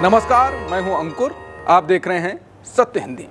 नमस्कार, मैं हूं अंकुर। आप देख रहे हैं सत्य हिंदी।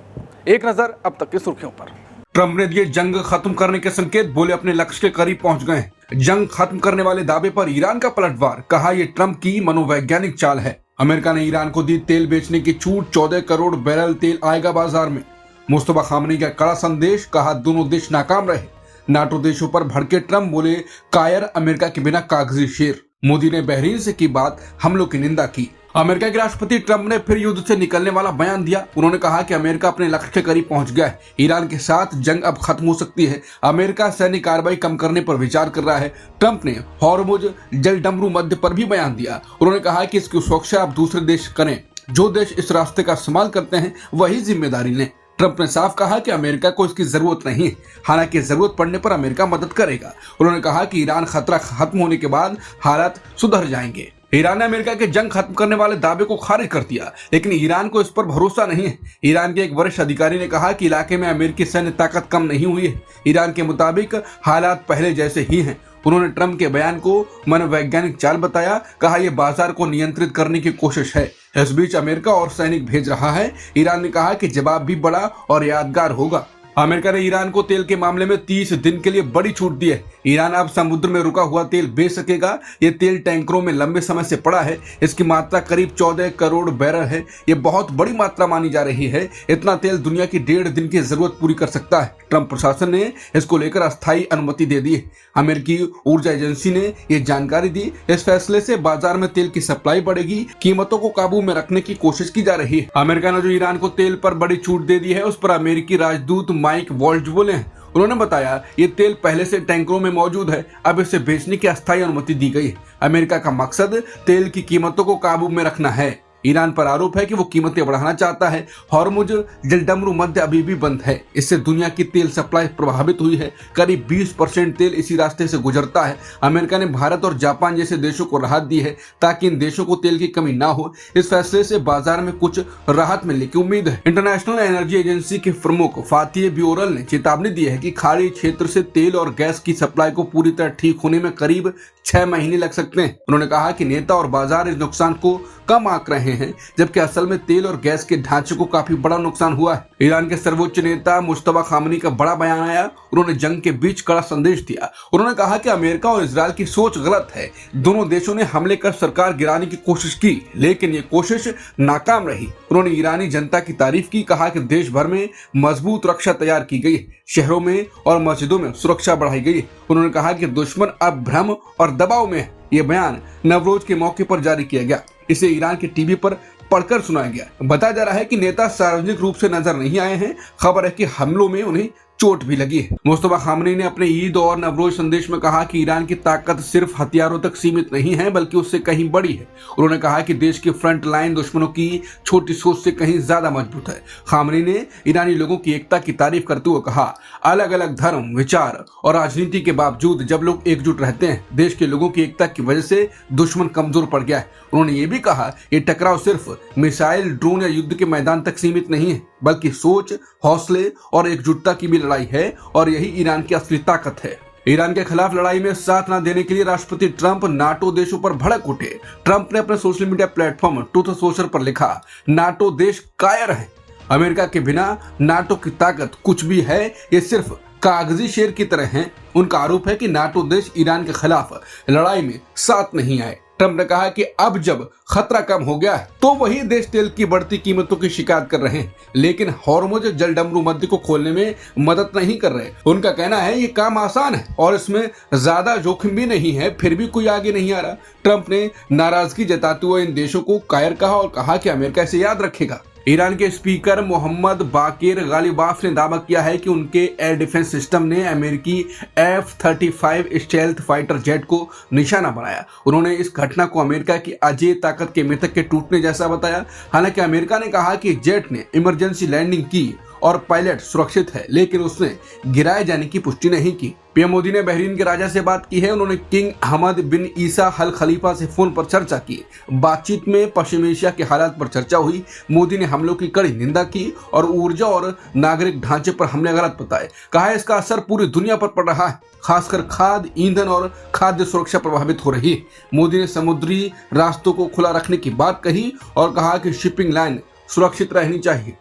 एक नजर अब तक की सुर्खियों पर। ट्रंप ने दिए जंग खत्म करने के संकेत, बोले अपने लक्ष्य के करीब पहुंच गए हैं। जंग खत्म करने वाले दावे पर ईरान का पलटवार, कहा यह ट्रंप की मनोवैज्ञानिक चाल है। अमेरिका ने ईरान को दी तेल बेचने की छूट, 14 करोड़ बैरल तेल आएगा बाजार में। मुस्तफा खामनेई का कड़ा संदेश, कहा दोनों देश नाकाम रहे। नाटो देशों पर भड़के ट्रंप, बोले कायर अमेरिका के बिना कागजी शेर। मोदी ने बहरीन से की बात, हमलों की निंदा की। अमेरिका के राष्ट्रपति ट्रंप ने फिर युद्ध से निकलने वाला बयान दिया। उन्होंने कहा कि अमेरिका अपने लक्ष्य के करीब पहुंच गया है। ईरान के साथ जंग अब खत्म हो सकती है। अमेरिका सैन्य कार्रवाई कम करने पर विचार कर रहा है। ट्रंप ने हॉर्मुज जलडमरू मध्य पर भी बयान दिया। उन्होंने कहा कि इसकी सुरक्षा अब दूसरे देश करें। जो देश इस रास्ते का इस्तेमाल करते हैं वही जिम्मेदारी लें। ट्रंप ने साफ कहा कि अमेरिका को इसकी जरूरत नहीं है, हालांकि जरूरत पड़ने पर अमेरिका मदद करेगा। उन्होंने कहा कि ईरान खतरा खत्म होने के बाद हालात सुधर जाएंगे। ईरान ने अमेरिका के जंग खत्म करने वाले दावे को खारिज कर दिया, लेकिन ईरान को इस पर भरोसा नहीं है। ईरान के एक वरिष्ठ अधिकारी ने कहा कि इलाके में अमेरिकी सैन्य ताकत कम नहीं हुई है। ईरान के मुताबिक हालात पहले जैसे ही हैं। उन्होंने ट्रंप के बयान को मनोवैज्ञानिक चाल बताया, कहा यह बाजार को नियंत्रित करने की कोशिश है। इस बीच अमेरिका और सैनिक भेज रहा है। ईरान ने कहा कि जवाब भी बड़ा और यादगार होगा। अमेरिका ने ईरान को तेल के मामले में 30 दिन के लिए बड़ी छूट दी है। ईरान अब समुद्र में रुका हुआ तेल बेच सकेगा। ये तेल टैंकरों में लंबे समय से पड़ा है। इसकी मात्रा करीब 14 करोड़ बैरल है। ये बहुत बड़ी मात्रा मानी जा रही है। इतना तेल दुनिया की 1.5 दिन की जरूरत पूरी कर सकता है। ट्रंप प्रशासन ने इसको लेकर अस्थायी अनुमति दे दी है। अमेरिकी ऊर्जा एजेंसी ने ये जानकारी दी। इस फैसले से बाजार में तेल की सप्लाई बढ़ेगी, कीमतों को काबू में रखने की कोशिश की जा रही है। अमेरिका ने जो ईरान को तेल पर बड़ी छूट दे दी है, उस पर अमेरिकी राजदूत माइक वॉल्ज बोले हैं। उन्होंने बताया ये तेल पहले से टैंकरों में मौजूद है, अब इसे बेचने की अस्थायी अनुमति दी गई है। अमेरिका का मकसद तेल की कीमतों को काबू में रखना है। ईरान पर आरोप है कि वो कीमतें बढ़ाना चाहता है। हॉर्मुज जलडमरू मध्य अभी भी बंद है। इससे दुनिया की तेल सप्लाई प्रभावित हुई है। करीब 20% तेल इसी रास्ते से गुजरता है। अमेरिका ने भारत और जापान जैसे देशों को राहत दी है ताकि इन देशों को तेल की कमी ना हो। इस फैसले से बाजार में कुछ राहत मिलने की उम्मीद है। इंटरनेशनल एनर्जी एजेंसी के प्रमुख फातिह ब्यूरल ने चेतावनी दी है कि खाड़ी क्षेत्र से तेल और गैस की सप्लाई को पूरी तरह ठीक होने में करीब 6 महीने लग सकते हैं। उन्होंने कहा कि नेता और बाजार इस नुकसान को कम आंक रहे हैं, जबकि असल में तेल और गैस के ढांचे को काफी बड़ा नुकसान हुआ है। ईरान के सर्वोच्च नेता मुस्तफा खामनेई का बड़ा बयान आया। उन्होंने जंग के बीच कड़ा संदेश दिया। उन्होंने कहा कि अमेरिका और इजरायल की सोच गलत है। दोनों देशों ने हमले कर सरकार गिराने की कोशिश की, लेकिन ये कोशिश नाकाम रही। उन्होंने ईरानी जनता की तारीफ की, कहा कि देश भर में मजबूत रक्षा तैयार की गई, शहरों में और मस्जिदों में सुरक्षा बढ़ाई गई। उन्होंने कहा कि दुश्मन अब भ्रम और दबाव में है। ये बयान नवरोज के मौके पर जारी किया गया। इसे ईरान के टीवी पर पढ़कर सुनाया गया। बताया जा रहा है कि नेता सार्वजनिक रूप से नजर नहीं आए हैं। खबर है कि हमलों में उन्हें चोट भी लगी है। मुस्तफा खामनेई ने अपने ईद और नवरोज संदेश में कहा कि ईरान की ताकत सिर्फ हथियारों तक सीमित नहीं है, बल्कि उससे कहीं बड़ी है। उन्होंने कहा कि देश की फ्रंट लाइन दुश्मनों की छोटी सोच से कहीं ज्यादा मजबूत है। खामनेई ने ईरानी लोगों की एकता की तारीफ करते हुए कहा, अलग अलग धर्म, विचार और राजनीति के बावजूद जब लोग एकजुट रहते हैं, देश के लोगों की एकता की वजह से दुश्मन कमजोर पड़ गया है। उन्होंने ये भी कहा, ये टकराव सिर्फ मिसाइल, ड्रोन या युद्ध के मैदान तक सीमित नहीं है, बल्कि सोच, हौसले और एकजुटता की भी लड़ाई है, और यही ईरान की असली ताकत है। ईरान के खिलाफ लड़ाई में साथ न देने के लिए राष्ट्रपति ट्रंप नाटो देशों पर भड़क उठे। ट्रंप ने अपने social media platform truth social पर लिखा, नाटो देश कायर है। अमेरिका के बिना नाटो की ताकत कुछ भी है, ये सिर्फ कागजी शेर की तरह हैं। उनका आरोप है कि नाटो देश ईरान के खिलाफ लड़ाई में साथ नहीं आए। ट्रंप ने कहा कि अब जब खतरा कम हो गया है तो वही देश तेल की बढ़ती कीमतों की शिकायत कर रहे हैं, लेकिन हॉर्मुज जलडमरू मध्य को खोलने में मदद नहीं कर रहे। उनका कहना है ये काम आसान है और इसमें ज्यादा जोखिम भी नहीं है, फिर भी कोई आगे नहीं आ रहा। ट्रंप ने नाराजगी जताते हुए इन देशों को कायर कहा और कहा कि अमेरिका इसे याद रखेगा। ईरान के स्पीकर मोहम्मद बाकिर गालिबाफ ने दावा किया है कि उनके एयर डिफेंस सिस्टम ने अमेरिकी F-35 स्टेल्थ फाइटर जेट को निशाना बनाया। उन्होंने इस घटना को अमेरिका की अजेय ताकत के मिथक के टूटने जैसा बताया। हालांकि अमेरिका ने कहा कि जेट ने इमरजेंसी लैंडिंग की और पायलट सुरक्षित है, लेकिन उसने गिराए जाने की पुष्टि नहीं की। पीएम मोदी ने बहरीन के राजा से बात की है। उन्होंने किंग अहमद बिन ईसा अल खलीफा से फोन पर चर्चा की। बातचीत में पश्चिम एशिया के हालात पर चर्चा हुई। मोदी ने हमलों की कड़ी निंदा की और ऊर्जा और नागरिक ढांचे पर हमले गलत बताए। कहा इसका असर पूरी दुनिया पर पड़ रहा है, खासकर खाद्य, ईंधन और खाद्य सुरक्षा प्रभावित हो रही है। मोदी ने समुद्री रास्तों को खुला रखने की बात कही और कहा कि शिपिंग लाइन सुरक्षित रहनी चाहिए।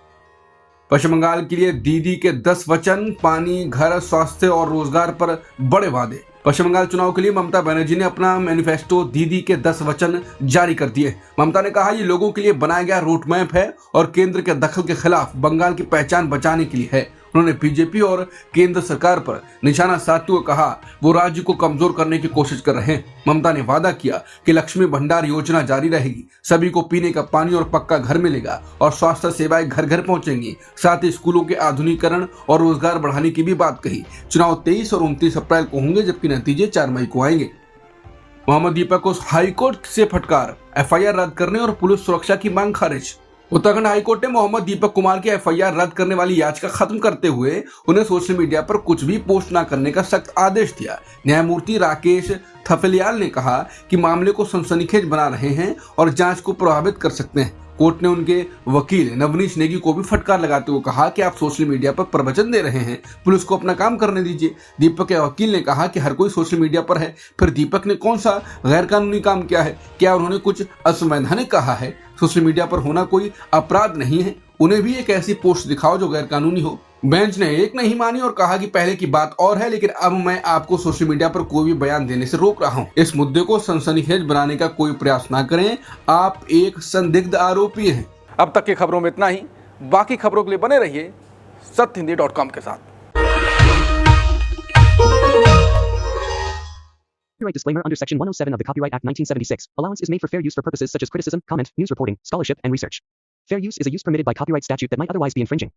पश्चिम बंगाल के लिए दीदी के 10 वचन, पानी, घर, स्वास्थ्य और रोजगार पर बड़े वादे। पश्चिम बंगाल चुनाव के लिए ममता बनर्जी ने अपना मैनिफेस्टो दीदी के 10 वचन जारी कर दिए। ममता ने कहा ये लोगों के लिए बनाया गया रूट मैप है और केंद्र के दखल के खिलाफ बंगाल की पहचान बचाने के लिए है। उन्होंने बीजेपी और केंद्र सरकार पर निशाना साधते हुए कहा वो राज्य को कमजोर करने की कोशिश कर रहे हैं। ममता ने वादा किया कि लक्ष्मी भंडार योजना जारी रहेगी, सभी को पीने का पानी और पक्का घर मिलेगा और स्वास्थ्य सेवाएं घर घर पहुंचेंगी। साथ ही स्कूलों के आधुनिकीकरण और रोजगार बढ़ाने की भी बात कही। चुनाव 23 और 29 अप्रैल को होंगे, जबकि नतीजे 4 मई को आएंगे। मोहम्मद दीपक को हाईकोर्ट से फटकार, एफआईआर रद्द करने और पुलिस सुरक्षा की मांग खारिज। उत्तराखंड हाईकोर्ट ने मोहम्मद दीपक कुमार की एफआईआर रद्द करने वाली याचिका खत्म करते हुए उन्हें सोशल मीडिया पर कुछ भी पोस्ट न करने का सख्त आदेश दिया। न्यायमूर्ति राकेश थपलियाल ने कहा कि मामले को सनसनीखेज बना रहे हैं और जांच को प्रभावित कर सकते हैं। कोर्ट ने उनके वकील नवनीश नेगी को भी फटकार लगाते हुए कहा कि आप सोशल मीडिया पर प्रवचन दे रहे हैं, पुलिस को अपना काम करने दीजिए। दीपक के वकील ने कहा कि हर कोई सोशल मीडिया पर है, फिर दीपक ने कौन सा गैर कानूनी काम किया है? क्या उन्होंने कुछ असंवैधानिक कहा है? सोशल मीडिया पर होना कोई अपराध नहीं है, उन्हें भी एक ऐसी पोस्ट दिखाओ जो गैर कानूनी हो। बेंच ने एक नहीं मानी और कहा कि पहले की बात और है, लेकिन अब मैं आपको सोशल मीडिया पर कोई भी बयान देने से रोक रहा हूं। इस मुद्दे को सनसनीखेज बनाने का कोई प्रयास ना करें, आप एक संदिग्ध आरोपी हैं। अब तक की खबरों में इतना ही। बाकी खबरों के लिए बने रहिए सत्यहिंदी.com के साथ। Copyright disclaimer under Section 107 of the Copyright Act 1976. Allowance is made for fair use for purposes such as criticism, comment, news reporting, scholarship, and research. Fair use is a use permitted by copyright statute that might otherwise be infringing.